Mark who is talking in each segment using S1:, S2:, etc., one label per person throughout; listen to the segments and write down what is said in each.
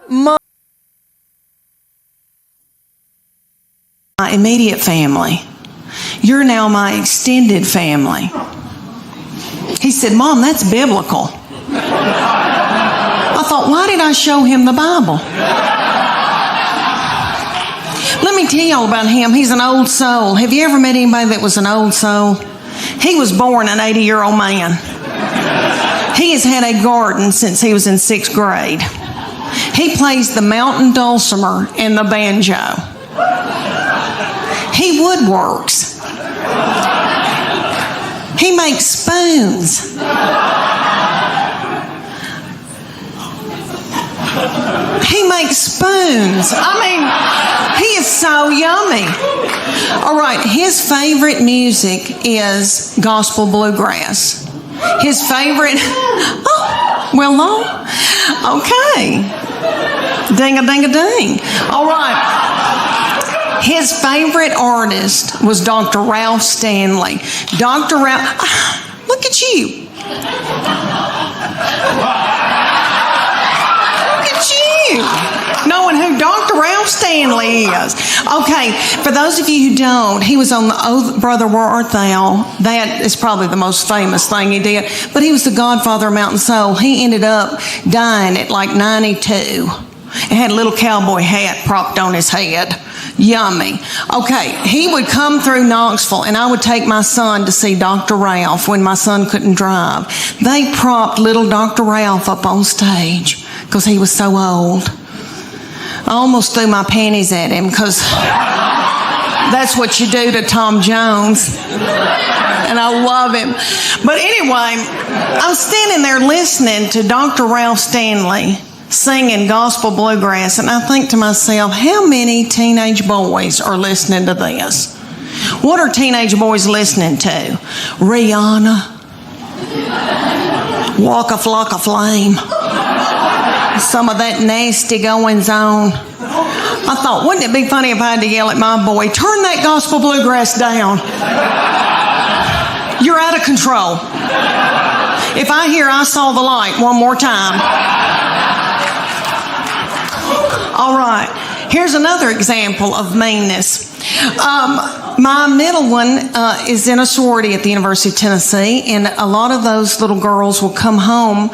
S1: my immediate family. You're now my extended family. He said, Mom, that's biblical. I thought, why did I show him the Bible? Let me tell y'all about him. He's an old soul. Have you ever met anybody that was an old soul? He was born an 80-year-old man. He has had a garden since he was in 6th grade. He plays the mountain dulcimer and the banjo. He woodworks. He makes spoons. He makes spoons. I mean, he is so yummy. All right, his favorite music is gospel bluegrass. His favorite, oh, well, no. Okay. Ding-a-ding-a-ding. All right. His favorite artist was Dr. Ralph Stanley. Dr. Ralph, look at you. Look at you. Knowing who Dr. Ralph Stanley is. Okay, for those of you who don't, he was on the Oh Brother Where Art Thou. That is probably the most famous thing he did. But he was the godfather of Mountain Soul. He ended up dying at like 92. And had a little cowboy hat propped on his head. Yummy. Okay, he would come through Knoxville, and I would take my son to see Dr. Ralph when my son couldn't drive. They propped little Dr. Ralph up on stage because he was so old. I almost threw my panties at him because that's what you do to Tom Jones. And I love him. But anyway, I'm standing there listening to Dr. Ralph Stanley singing gospel bluegrass, and I think to myself, how many teenage boys are listening to this? What are teenage boys listening to? Rihanna, Walk a Flock of Flame, some of that nasty goings on. I thought, wouldn't it be funny if I had to yell at my boy, turn that gospel bluegrass down. You're out of control. If I hear I saw the light one more time. All right, here's another example of meanness. My middle one is in a sorority at the University of Tennessee, and a lot of those little girls will come home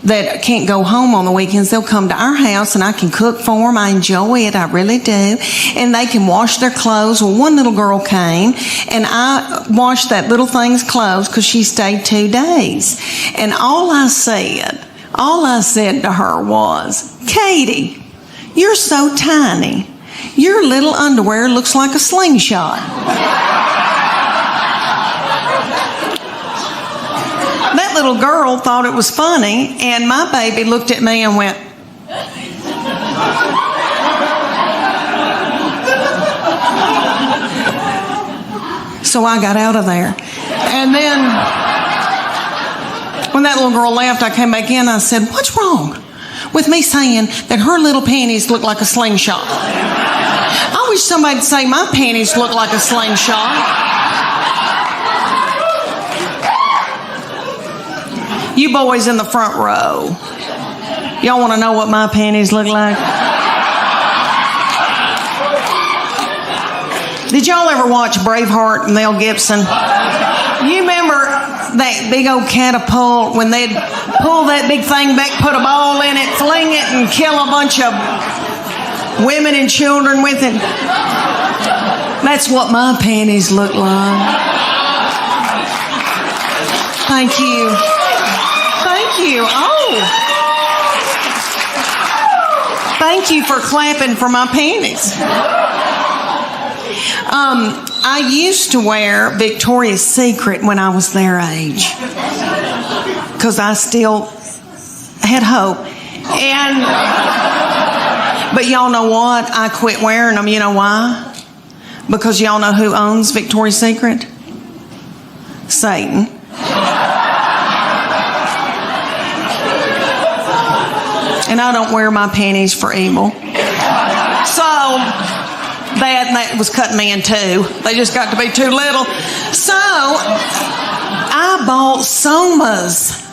S1: that can't go home on the weekends. They'll come to our house, and I can cook for them. I enjoy it, I really do. And they can wash their clothes. Well, one little girl came, and I washed that little thing's clothes because she stayed 2 days. And all I said to her was, Katie, you're so tiny. Your little underwear looks like a slingshot. That little girl thought it was funny, and my baby looked at me and went, so I got out of there. And then when that little girl left, I came back in, I said, what's wrong with me saying that her little panties look like a slingshot? I wish somebody'd say my panties look like a slingshot. You boys in the front row, y'all want to know what my panties look like? Did y'all ever watch Braveheart and Mel Gibson? You remember that big old catapult when they'd pull that big thing back, put a ball in it, fling it, and kill a bunch of women and children with it? That's what my panties look like. Thank you. Thank you. Oh. Thank you for clapping for my panties. I used to wear Victoria's Secret when I was their age because I still had hope. But y'all know what? I quit wearing them. You know why? Because y'all know who owns Victoria's Secret? Satan. And I don't wear my panties for evil. So that was cutting me in two. They just got to be too little. So I bought Somas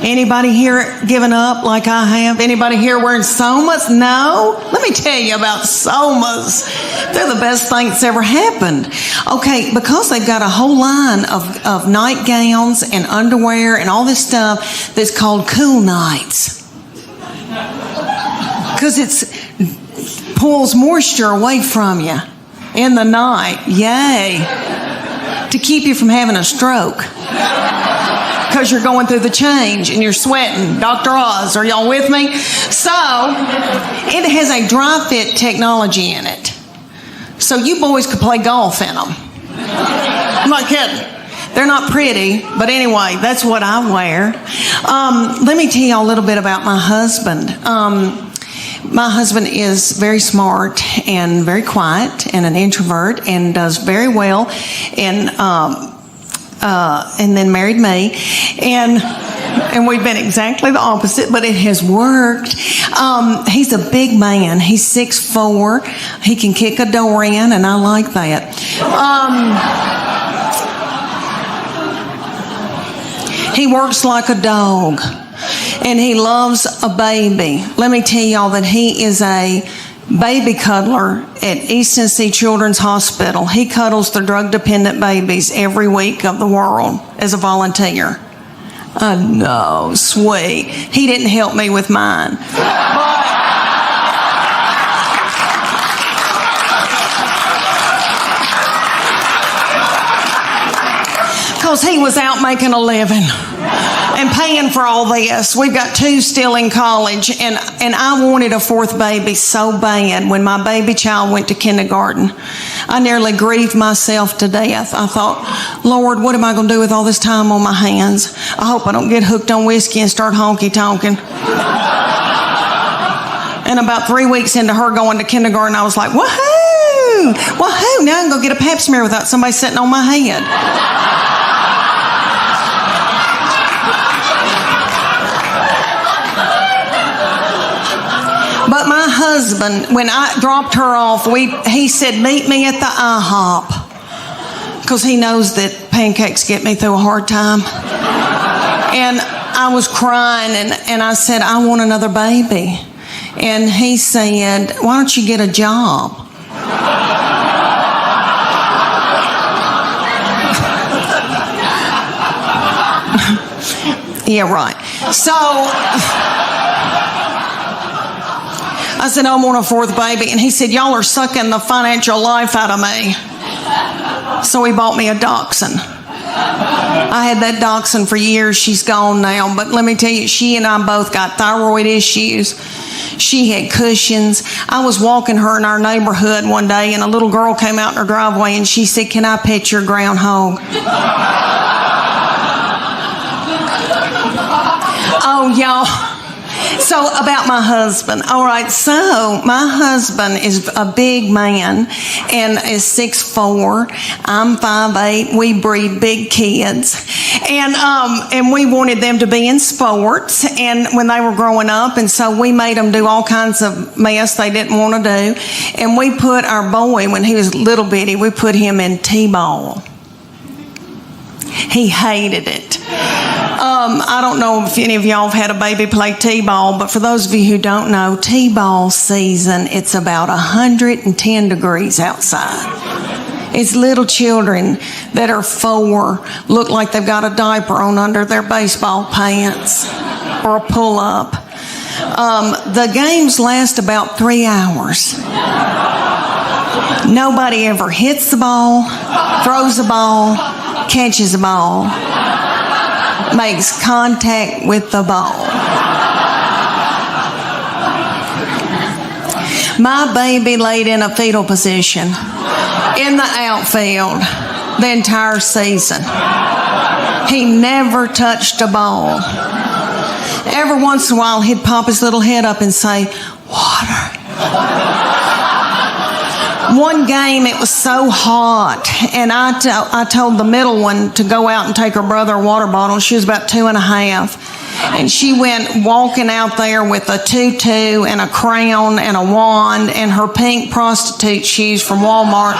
S1: Anybody here given up like I have? Anybody here wearing somas? No? Let me tell you about somas. They're the best thing that's ever happened. Okay, because they've got a whole line of nightgowns and underwear and all this stuff that's called cool nights. Because it pulls moisture away from you in the night. Yay. To keep you from having a stroke. Because you're going through the change and you're sweating. Dr. Oz, are y'all with me? So, it has a dry fit technology in it. So you boys could play golf in them. I'm not kidding. They're not pretty, but anyway, that's what I wear. Let me tell you a little bit about my husband. My husband is very smart and very quiet and an introvert and does very well and then married me, and we've been exactly the opposite, but it has worked. He's a big man. He's 6'4". He can kick a door in, and I like that. He works like a dog, and he loves a baby. Let me tell y'all that he is a baby cuddler at East Tennessee Children's Hospital. He cuddles the drug-dependent babies every week of the world as a volunteer. I know, sweet. He didn't help me with mine. Because he was out making a living and paying for all this. We've got 2 still in college, and I wanted a 4th baby so bad. When my baby child went to kindergarten, I nearly grieved myself to death. I thought, Lord, what am I going to do with all this time on my hands? I hope I don't get hooked on whiskey and start honky-tonking. And about 3 weeks into her going to kindergarten, I was like, woohoo! Woohoo! Now I can go get a pap smear without somebody sitting on my head. But my husband, when I dropped her off, he said, meet me at the IHOP. Because he knows that pancakes get me through a hard time. And I was crying, and I said, I want another baby. And he said, why don't you get a job? Yeah, right. So I said, I want a 4th baby. And he said, y'all are sucking the financial life out of me. So he bought me a dachshund. I had that dachshund for years. She's gone now. But let me tell you, she and I both got thyroid issues. She had cushions. I was walking her in our neighborhood one day, and a little girl came out in her driveway, and she said, can I pet your groundhog? Oh, y'all. So about my husband. All right, so my husband is a big man and is 6'4". I'm 5'8". We breed big kids. And we wanted them to be in sports and when they were growing up, and so we made them do all kinds of mess they didn't want to do. And we put our boy, when he was little bitty, we put him in T-ball. He hated it. I don't know if any of y'all have had a baby play T-ball, but for those of you who don't know, T-ball season, it's about 110 degrees outside. It's little children that are 4 look like they've got a diaper on under their baseball pants or a pull-up. The games last about 3 hours. Nobody ever hits the ball, throws the ball, catches the ball, makes contact with the ball. My baby laid in a fetal position in the outfield the entire season. He never touched a ball. Every once in a while, he'd pop his little head up and say, water. One game, it was so hot, and I told the middle one to go out and take her brother a water bottle. She was about 2.5, and she went walking out there with a tutu and a crown and a wand and her pink prostitute shoes from Walmart.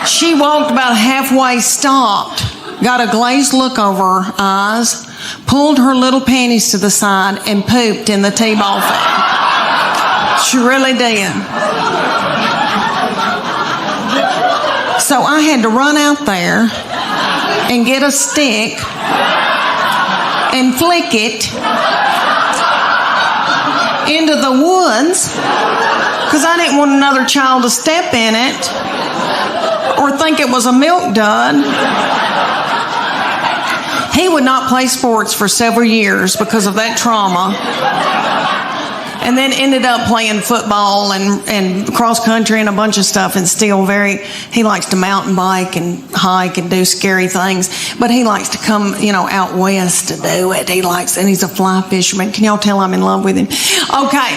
S1: She walked about halfway, stopped, got a glazed look over her eyes, pulled her little panties to the side, and pooped in the T-ball field. She really did. So I had to run out there and get a stick and flick it into the woods because I didn't want another child to step in it or think it was a milk dud. He would not play sports for several years because of that trauma. And then ended up playing football and cross country and a bunch of stuff, and still he likes to mountain bike and hike and do scary things, but he likes to come, out west to do it. And he's a fly fisherman. Can y'all tell I'm in love with him? Okay.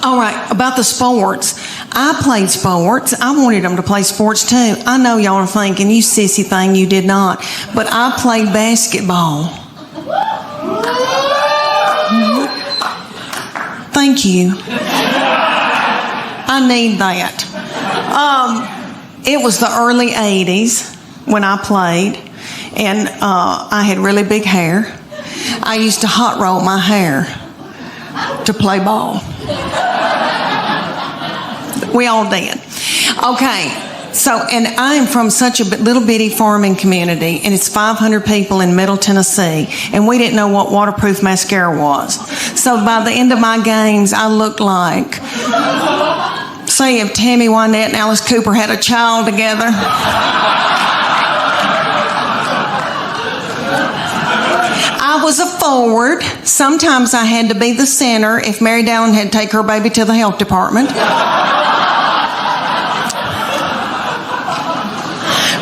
S1: All right, about the sports. I played sports. I wanted them to play sports too. I know y'all are thinking, you sissy thing, you did not. But I played basketball. Thank you. I need that. It was the early 80s when I played, and I had really big hair. I used to hot roll my hair to play ball. We all did. Okay. So, and I'm from such a little bitty farming community, and it's 500 people in Middle Tennessee, and we didn't know what waterproof mascara was. So by the end of my games, I looked like, say, if Tammy Wynette and Alice Cooper had a child together. I was a forward. Sometimes I had to be the center if Mary Dallin had to take her baby to the health department.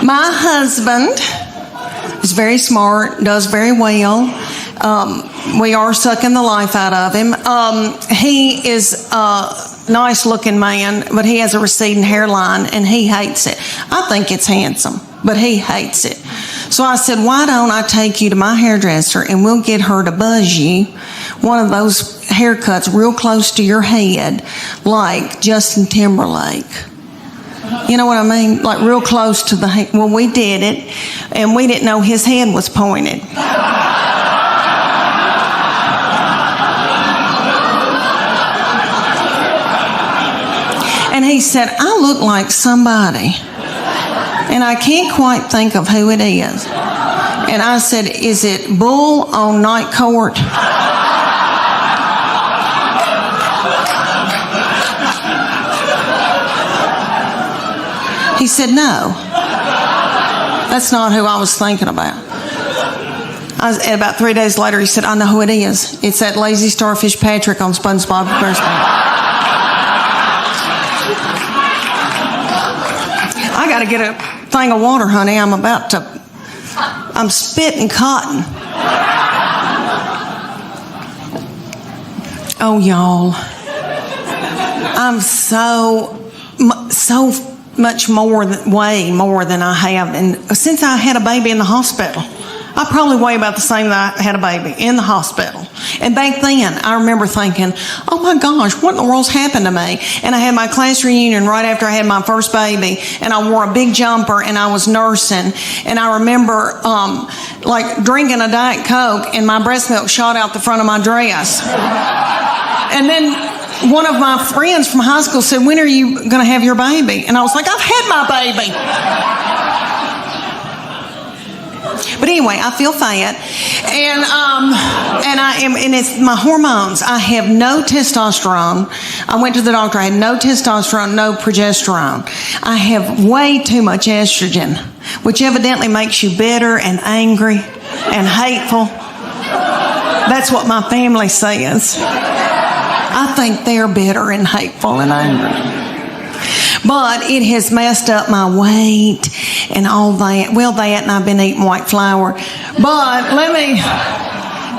S1: My husband is very smart, does very well. We are sucking the life out of him. He is a nice-looking man, but he has a receding hairline, and he hates it. I think it's handsome, but he hates it. So I said, why don't I take you to my hairdresser, and we'll get her to buzz you one of those haircuts real close to your head, like Justin Timberlake. You know what I mean? Like real close to the head. Well, we did it, and we didn't know his head was pointed. And he said, I look like somebody, and I can't quite think of who it is. And I said, is it Bull on Night Court? He said, no, that's not who I was thinking about. About 3 days later, he said, I know who it is. It's that lazy starfish Patrick on SpongeBob SquarePants. I got to get a thing of water, honey. I'm spitting cotton. Oh, y'all. I'm so much more, way more than I have. And since I had a baby in the hospital, I probably weigh about the same that I had a baby in the hospital. And back then, I remember thinking, oh my gosh, what in the world's happened to me? And I had my class reunion right after I had my first baby, and I wore a big jumper, and I was nursing. And I remember like drinking a Diet Coke, and my breast milk shot out the front of my dress. And then one of my friends from high school said, when are you going to have your baby? And I was like, I've had my baby. But anyway, I feel fat, and it's my hormones. I have no testosterone. I went to the doctor. I had no testosterone, no progesterone. I have way too much estrogen, which evidently makes you bitter and angry and hateful. That's what my family says. I think they're bitter and hateful and angry. But it has messed up my weight and all that. Well, that, and I've been eating white flour. But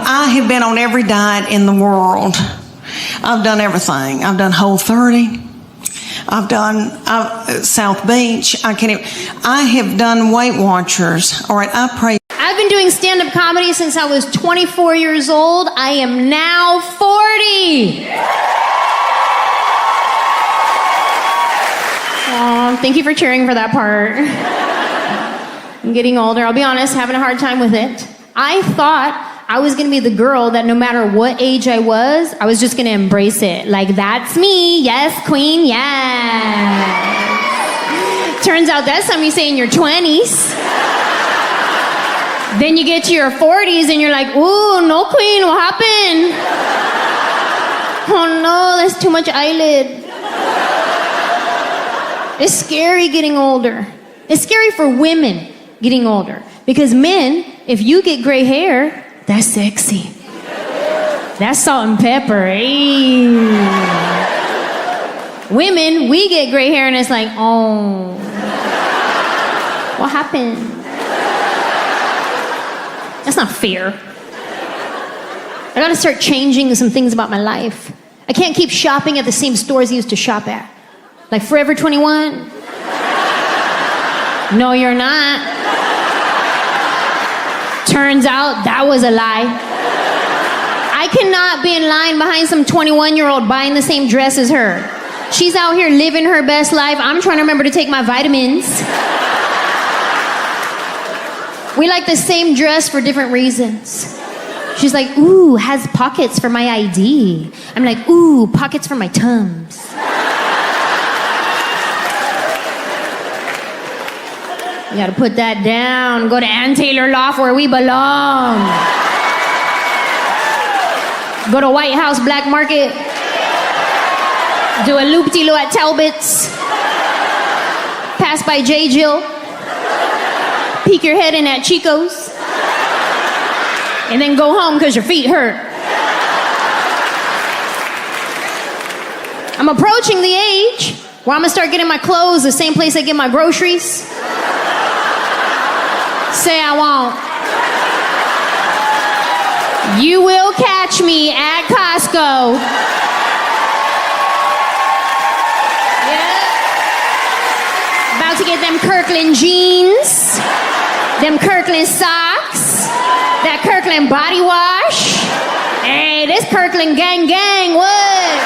S1: I have been on every diet in the world. I've done everything. I've done Whole30. I've done South Beach. I have done Weight Watchers. All right, I pray.
S2: I've been doing stand-up comedy since I was 24 years old. I am now 40. Aw, thank you for cheering for that part. I'm getting older. I'll be honest, having a hard time with it. I thought I was gonna be the girl that no matter what age I was just gonna embrace it. Like, that's me, yes, queen, yes. Turns out that's something you say in your 20s. Then you get to your 40s and you're like, ooh, no queen, what happened? Oh no, that's too much eyelid. It's scary getting older. It's scary for women getting older. Because men, if you get gray hair, that's sexy. That's salt and pepper. Hey. Women, we get gray hair and it's like, oh, what happened? That's not fair. I gotta start changing some things about my life. I can't keep shopping at the same stores I used to shop at. Like Forever 21? No, you're not. Turns out that was a lie. I cannot be in line behind some 21-year-old buying the same dress as her. She's out here living her best life. I'm trying to remember to take my vitamins. We like the same dress for different reasons. She's like, ooh, has pockets for my ID. I'm like, ooh, pockets for my Tums. You gotta put that down. Go to Ann Taylor Loft where we belong. Go to White House Black Market. Do a loop-de-loo at Talbot's. Pass by J. Jill. Peek your head in at Chico's. And then go home because your feet hurt. I'm approaching the age where I'm gonna start getting my clothes the same place I get my groceries. Say I won't. You will catch me at Costco. Yeah. About to get them Kirkland jeans, them Kirkland socks, that Kirkland body wash. Hey, this Kirkland gang, what?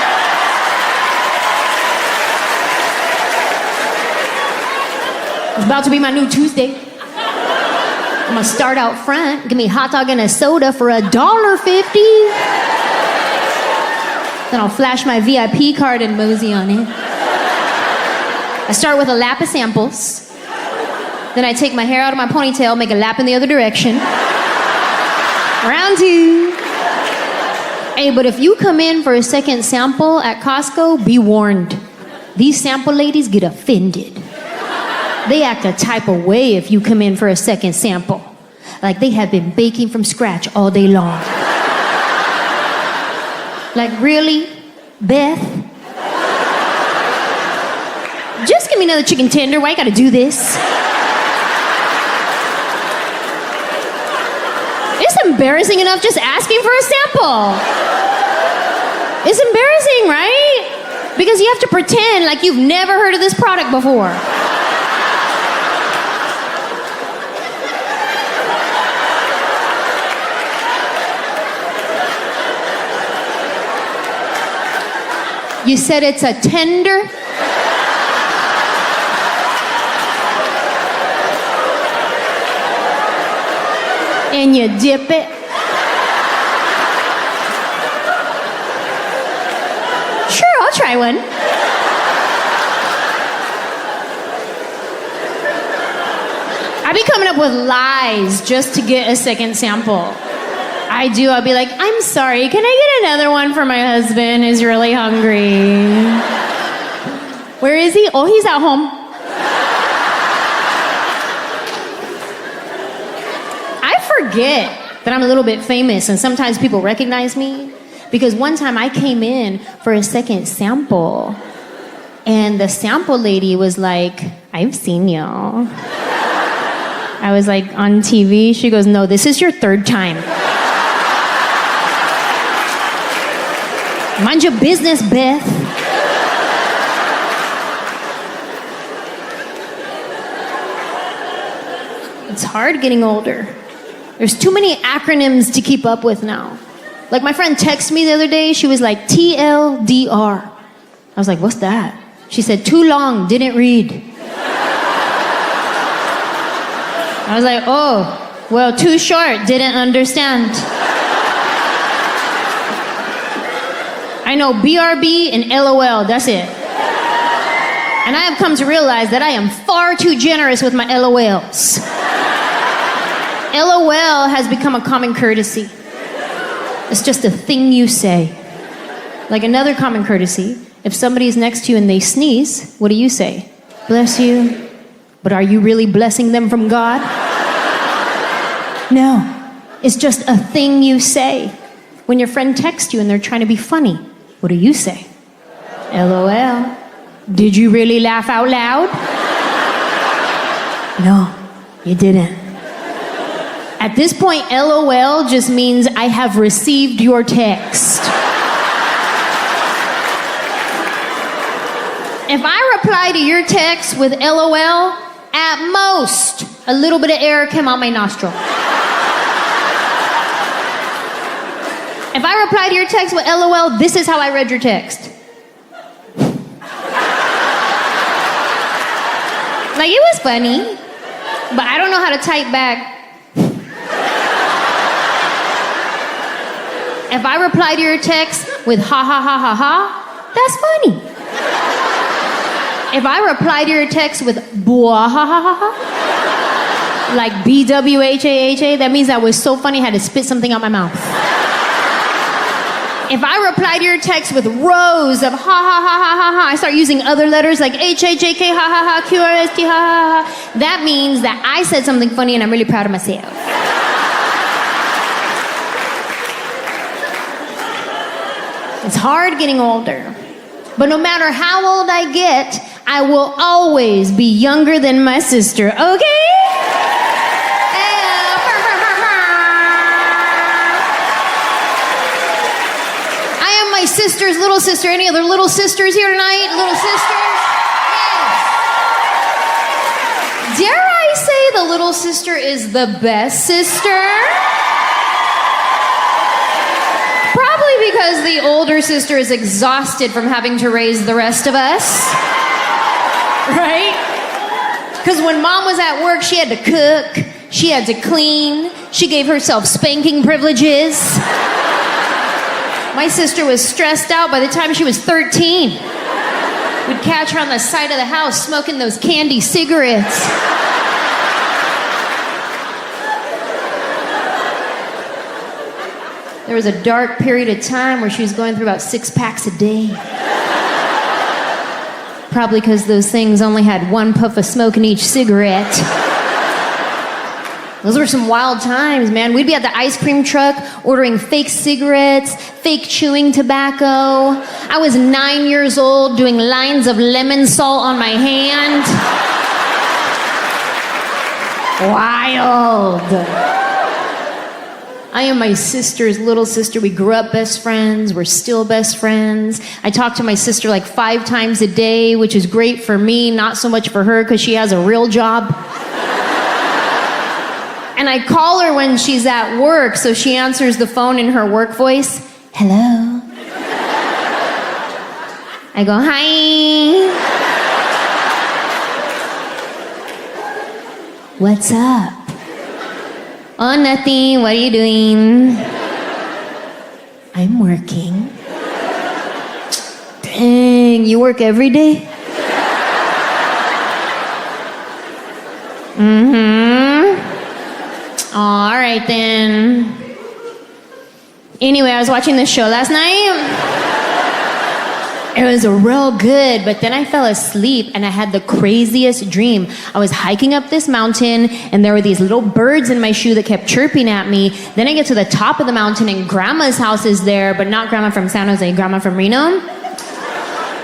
S2: It's about to be my new Tuesday. I'm gonna start out front, give me a hot dog and a soda for $1.50. Then I'll flash my VIP card and mosey on it. I start with a lap of samples. Then I take my hair out of my ponytail, make a lap in the other direction. Round two. Hey, but if you come in for a second sample at Costco, be warned. These sample ladies get offended. They act a type of way if you come in for a second sample. Like they have been baking from scratch all day long. Like, really? Beth? Just give me another chicken tender. Why you gotta do this? It's embarrassing enough just asking for a sample. It's embarrassing, right? Because you have to pretend like you've never heard of this product before. You said it's a tender? And you dip it? Sure, I'll try one. I be coming up with lies just to get a second sample. I do. I'll be like, I'm sorry, can I get another one for my husband? He's really hungry. Where is he? Oh, he's at home. I forget that I'm a little bit famous and sometimes people recognize me because one time I came in for a second sample and the sample lady was like, I've seen y'all. I was like, on TV? She goes, no, this is your third time. Mind your business, Beth. It's hard getting older. There's too many acronyms to keep up with now. Like my friend texted me the other day, she was like, TLDR. I was like, what's that? She said, too long, didn't read. I was like, oh, well, too short, didn't understand. I know BRB and LOL, that's it. And I have come to realize that I am far too generous with my LOLs. LOL has become a common courtesy. It's just a thing you say. Like another common courtesy, if somebody's next to you and they sneeze, what do you say? Bless you. But are you really blessing them from God? No. It's just a thing you say. When your friend texts you and they're trying to be funny, what do you say? LOL. Did you really laugh out loud? No, you didn't. At this point, LOL just means I have received your text. If I reply to your text with LOL, at most, a little bit of air came out my nostril. If I reply to your text with LOL, this is how I read your text. Like, it was funny, but I don't know how to type back. If I reply to your text with ha ha ha ha ha, that's funny. If I reply to your text with bwah ha ha ha ha, like BWHAHA, that means I was so funny I had to spit something out my mouth. If I reply to your text with rows of ha ha ha ha ha ha, I start using other letters like HAJK ha ha ha, QRST ha ha ha, that means that I said something funny and I'm really proud of myself. It's hard getting older. But no matter how old I get, I will always be younger than my sister, okay? My sister's little sister. Any other little sisters here tonight? Little sisters? Yes. Dare I say the little sister is the best sister? Probably because the older sister is exhausted from having to raise the rest of us. Right? Because when mom was at work, she had to cook, she had to clean, she gave herself spanking privileges. My sister was stressed out by the time she was 13. We'd catch her on the side of the house smoking those candy cigarettes. There was a dark period of time where she was going through about 6 packs a day. Probably because those things only had 1 puff of smoke in each cigarette. Those were some wild times, man. We'd be at the ice cream truck ordering fake cigarettes, fake chewing tobacco. I was 9 years old doing lines of lemon salt on my hand. Wild. I am my sister's little sister. We grew up best friends. We're still best friends. I talk to my sister like 5 times a day, which is great for me, not so much for her because she has a real job. And I call her when she's at work, so she answers the phone in her work voice. Hello. I go, hi. What's up? Oh, nothing. What are you doing? I'm working. Dang, you work every day? All right, then. Anyway, I was watching this show last night. It was real good, but then I fell asleep and I had the craziest dream. I was hiking up this mountain and there were these little birds in my shoe that kept chirping at me. Then I get to the top of the mountain and grandma's house is there, but not grandma from San Jose, grandma from Reno.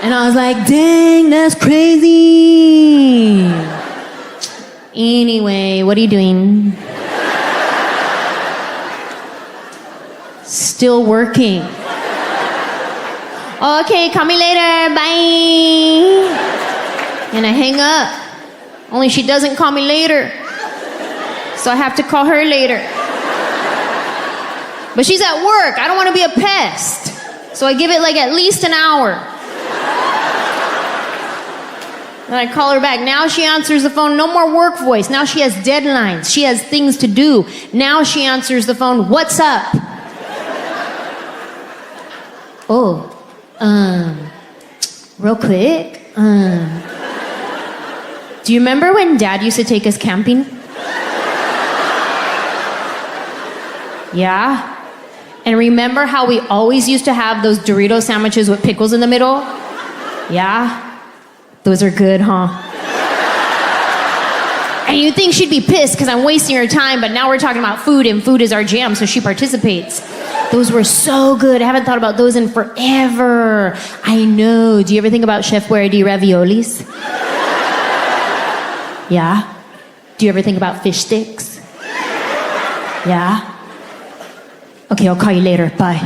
S2: And I was like, dang, that's crazy. Anyway, what are you doing? Still working. Okay, call me later, bye. And I hang up. Only she doesn't call me later. So I have to call her later. But she's at work. I don't want to be a pest. So I give it like at least an hour. Then I call her back. Now she answers the phone. No more work voice. Now she has deadlines. She has things to do. Now she answers the phone. What's up? Oh, real quick. Do you remember when Dad used to take us camping? Yeah? And remember how we always used to have those Dorito sandwiches with pickles in the middle? Yeah? Those are good, huh? And you think she'd be pissed because I'm wasting her time, but now we're talking about food, and food is our jam, so she participates. Those were so good. I haven't thought about those in forever. I know. Do you ever think about Chef Boyardee raviolis? Yeah? Do you ever think about fish sticks? Yeah? Okay, I'll call you later. Bye.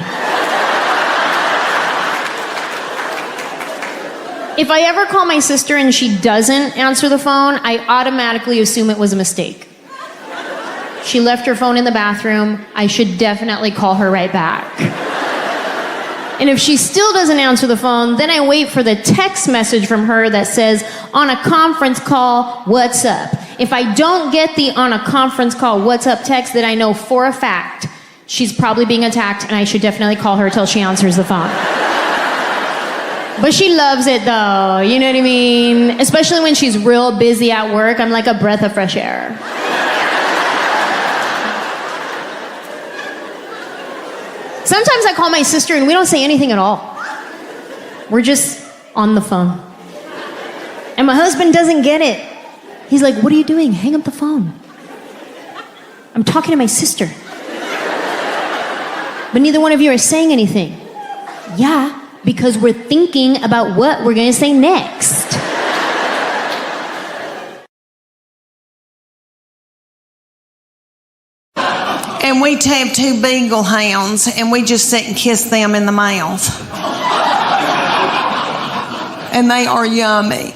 S2: If I ever call my sister and she doesn't answer the phone, I automatically assume it was a mistake. She left her phone in the bathroom. I should definitely call her right back. And if she still doesn't answer the phone, then I wait for the text message from her that says, on a conference call, what's up? If I don't get the on a conference call, what's up text, then I know for a fact she's probably being attacked, and I should definitely call her till she answers the phone. But she loves it though, you know what I mean? Especially when she's real busy at work, I'm like a breath of fresh air. Sometimes I call my sister and we don't say anything at all. We're just on the phone. And my husband doesn't get it. He's like, what are you doing? Hang up the phone. I'm talking to my sister. But neither one of you are saying anything. Yeah, because we're thinking about what we're going to say next.
S1: And we have 2 beagle hounds, and we just sit and kiss them in the mouth. And they are yummy.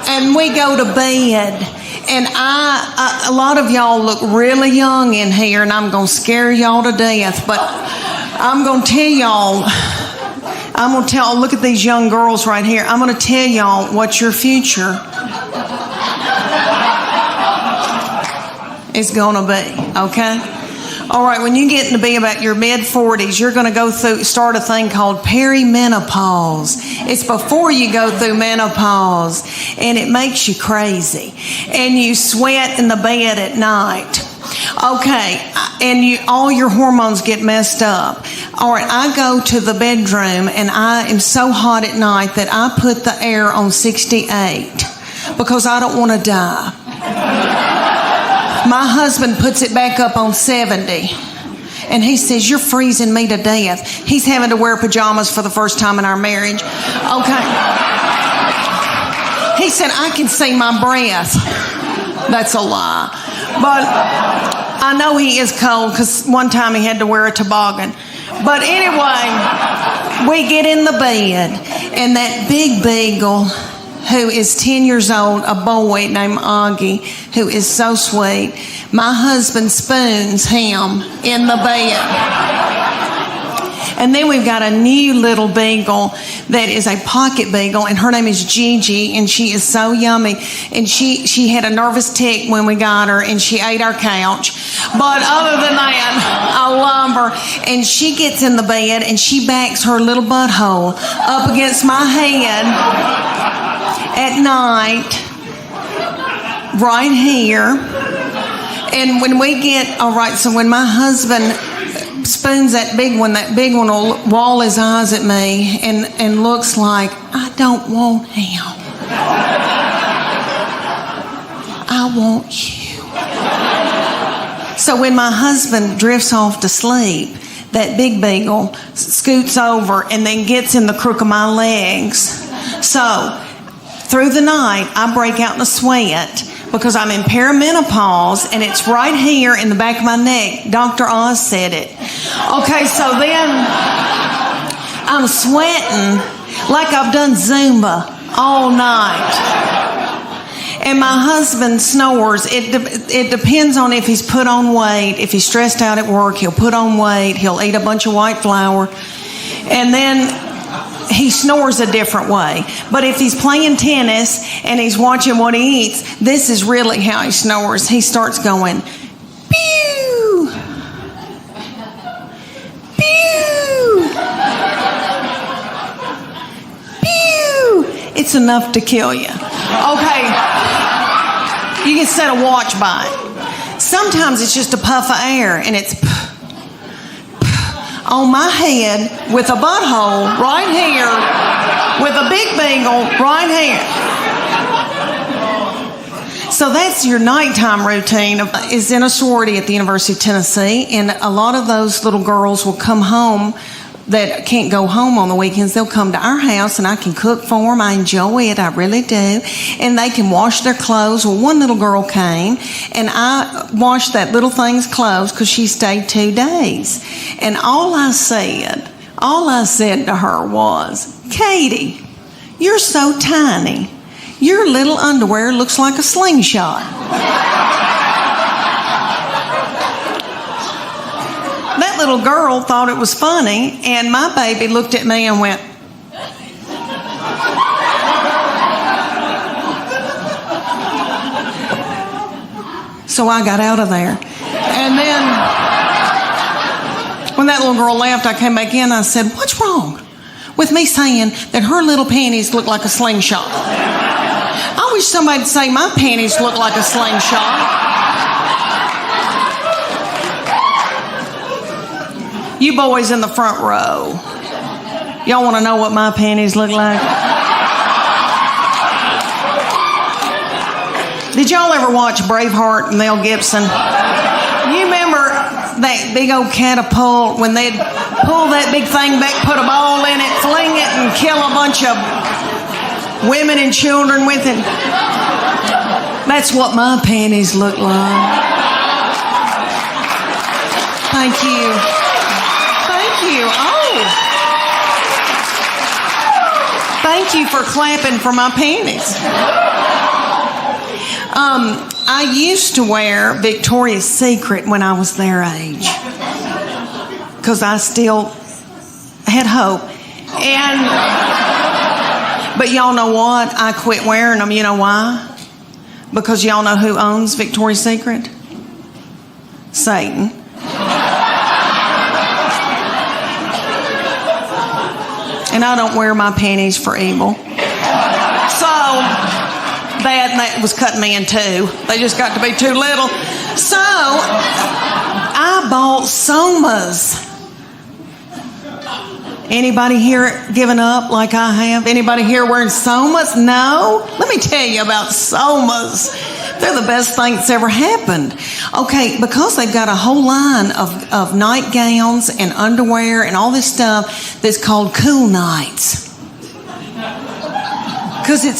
S1: And we go to bed. And a lot of y'all look really young in here, and I'm going to scare y'all to death. But I'm going to tell y'all, look at these young girls right here. I'm going to tell y'all what your future is going to be, okay? All right, when you get to be about your mid-40s, you're going to start a thing called perimenopause. It's before you go through menopause, and it makes you crazy. And you sweat in the bed at night. Okay, and all your hormones get messed up. All right, I go to the bedroom, and I am so hot at night that I put the air on 68 because I don't want to die. My husband puts it back up on 70. And he says, you're freezing me to death. He's having to wear pajamas for the first time in our marriage. Okay. He said, I can see my breath. That's a lie. But I know he is cold because one time he had to wear a toboggan. But anyway, we get in the bed, and that big beagle, who is 10 years old, a boy named Augie, who is so sweet. My husband spoons him in the bed. And then we've got a new little beagle that is a pocket beagle, and her name is Gigi, and she is so yummy. And she had a nervous tick when we got her, and she ate our couch. But other than that, I love her. And she gets in the bed, and she backs her little butthole up against my head at night, right here. And when we get, all right, so when my husband spoons that big one will wall his eyes at me and looks like, I don't want him. I want you. So when my husband drifts off to sleep, that big beagle scoots over and then gets in the crook of my legs. So through the night, I break out in a sweat because I'm in perimenopause, and it's right here in the back of my neck. Dr. Oz said it. Okay, so then I'm sweating like I've done Zumba all night. And my husband snores. It depends on if he's put on weight. If he's stressed out at work, he'll put on weight. He'll eat a bunch of white flour. And then he snores a different way. But if he's playing tennis and he's watching what he eats, this is really how he snores. He starts going, pew, pew, pew. It's enough to kill you. Okay, you can set a watch by it. Sometimes it's just a puff of air, and it's on my head with a butthole right here, with a big beagle right here. So that's your nighttime routine. Is in a sorority at the University of Tennessee, and a lot of those little girls will come home that can't go home on the weekends. They'll come to our house, and I can cook for them. I enjoy it. I really do. And they can wash their clothes. Well, one little girl came, and I washed that little thing's clothes because she stayed 2 days. And all I said to her was, Katie, you're so tiny. Your little underwear looks like a slingshot. That little girl thought it was funny, and my baby looked at me and went, so I got out of there. And then when that little girl left, I came back in and I said, what's wrong with me saying that her little panties look like a slingshot? I wish somebody'd say my panties look like a slingshot. You boys in the front row, y'all want to know what my panties look like? Did y'all ever watch Braveheart and Mel Gibson? You remember that big old catapult when they'd pull that big thing back, put a ball in it, fling it, and kill a bunch of women and children with it? That's what my panties look like. Thank you. Thank you. Oh. Thank you for clapping for my panties. I used to wear Victoria's Secret when I was their age because I still had hope. But y'all know what? I quit wearing them. You know why? Because y'all know who owns Victoria's Secret? Satan. And I don't wear my panties for evil. So that was cutting me in two. They just got to be too little. So I bought Somas. Anybody here giving up like I have? Anybody here wearing Somas? No? Let me tell you about Somas. They're the best thing that's ever happened. Okay, because they've got a whole line of nightgowns and underwear and all this stuff that's called Cool Nights. Because it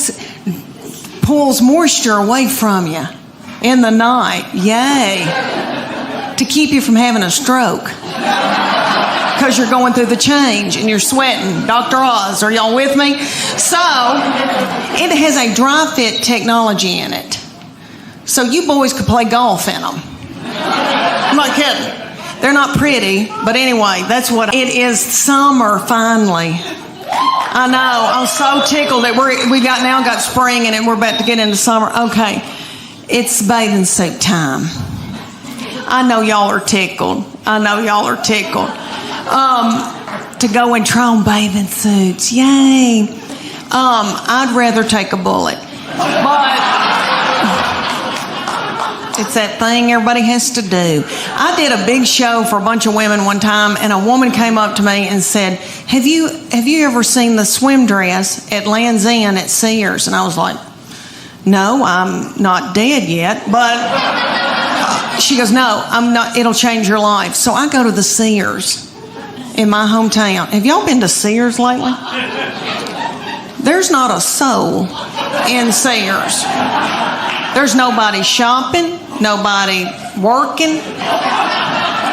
S1: pulls moisture away from you in the night. Yay. To keep you from having a stroke. Because you're going through the change and you're sweating. Dr. Oz, are y'all with me? So, it has a dry fit technology in it. So you boys could play golf in them. I'm not kidding. They're not pretty, but anyway, that's what it is. Summer, finally. I know, I'm so tickled that we got spring and we're about to get into summer. Okay, it's bathing suit time. I know y'all are tickled. To go and try on bathing suits. Yay. I'd rather take a bullet. But it's that thing everybody has to do. I did a big show for a bunch of women one time, and a woman came up to me and said, have you ever seen the swim dress at Land's End at Sears? And I was like, no, I'm not dead yet. But she goes, no, I'm not. It'll change your life. So I go to the Sears in my hometown. Have y'all been to Sears lately? There's not a soul in Sears. There's nobody shopping, nobody working.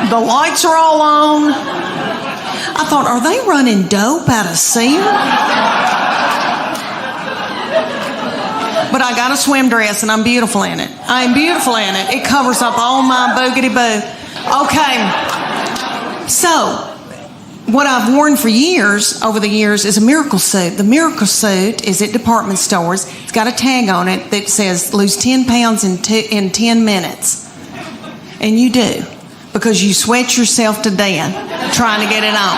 S1: The lights are all on. I thought, are they running dope out of Sears? But I got a swim dress and I'm beautiful in it. I am beautiful in it. It covers up all my boogity boo. Okay. So, what I've worn for years, over the years, is a miracle suit. The miracle suit is at department stores. It's got a tag on it that says lose 10 pounds in 10 minutes. And you do, because you sweat yourself to death trying to get it on.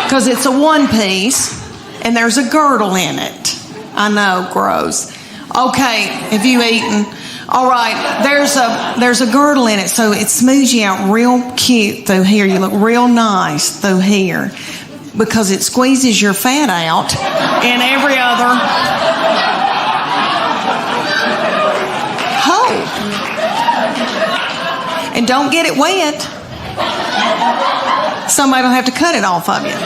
S1: Because it's a one piece and there's a girdle in it. I know, gross. Okay, have you eaten? All right, there's a girdle in it, so it smooths you out real cute through here. You look real nice through here because it squeezes your fat out in every other hole. And don't get it wet. Somebody will have to cut it off of you.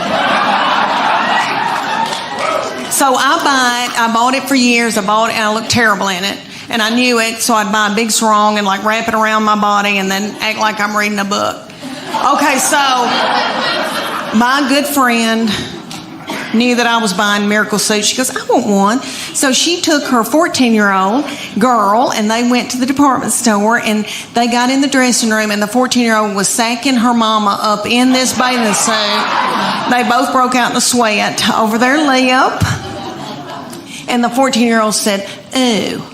S1: So I bought it for years. I bought it and I looked terrible in it. And I knew it, so I'd buy a big sarong and like wrap it around my body and then act like I'm reading a book. Okay, so my good friend knew that I was buying miracle suits. She goes, I want one. So she took her 14-year-old girl and they went to the department store and they got in the dressing room and the 14-year-old was sacking her mama up in this bathing suit. They both broke out in a sweat over their lip. And the 14-year-old said, ooh.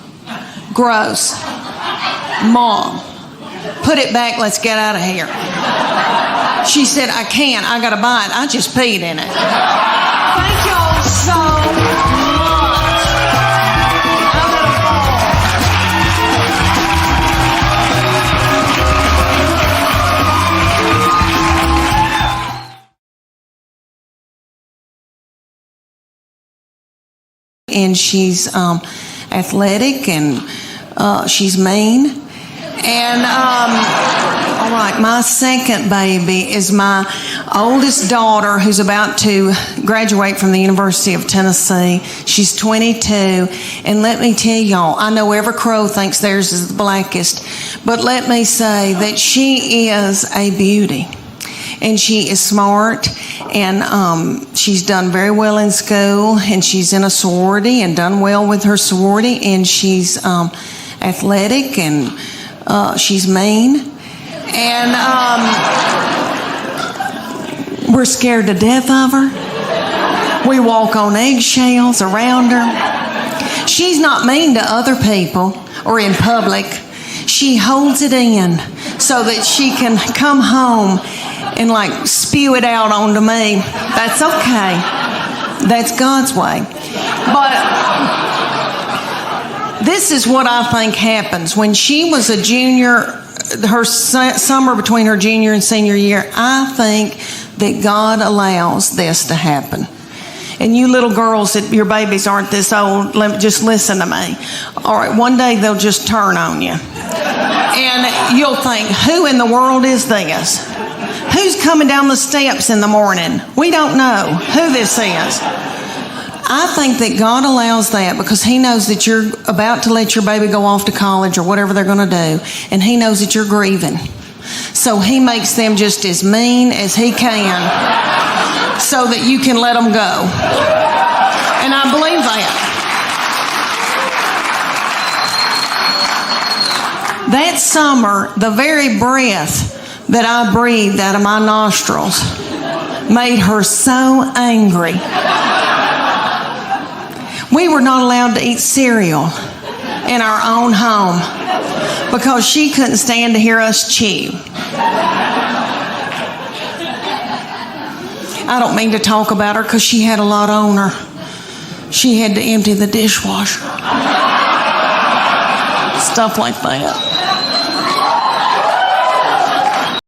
S1: Gross. Mom, put it back. Let's get out of here. She said, I can't. I got to buy it. I just peed in it. Thank y'all so much. I'm going to fall. And she's athletic and she's mean. And all right, my second baby is my oldest daughter who's about to graduate from the University of Tennessee. She's 22. And let me tell y'all, I know every crow thinks theirs is the blackest, but let me say that she is a beauty. And she is smart, and she's done very well in school, and she's in a sorority and done well with her sorority, and she's athletic, and she's mean, and we're scared to death of her. We walk on eggshells around her. She's not mean to other people or in public. She holds it in so that she can come home and like spew it out onto me. That's okay. That's God's way. But this is what I think happens. When she was a junior, her summer between her junior and senior year, I think that God allows this to happen. And you little girls, that your babies aren't this old, just listen to me. All right, one day they'll just turn on you. And you'll think, who in the world is this? Who's coming down the steps in the morning? We don't know who this is. I think that God allows that because He knows that you're about to let your baby go off to college or whatever they're going to do, and He knows that you're grieving. So He makes them just as mean as He can so that you can let them go. And I believe that. That summer, the very breath that I breathed out of my nostrils made her so angry. We were not allowed to eat cereal in our own home because she couldn't stand to hear us chew. I don't mean to talk about her because she had a lot on her. She had to empty the dishwasher. Stuff like that.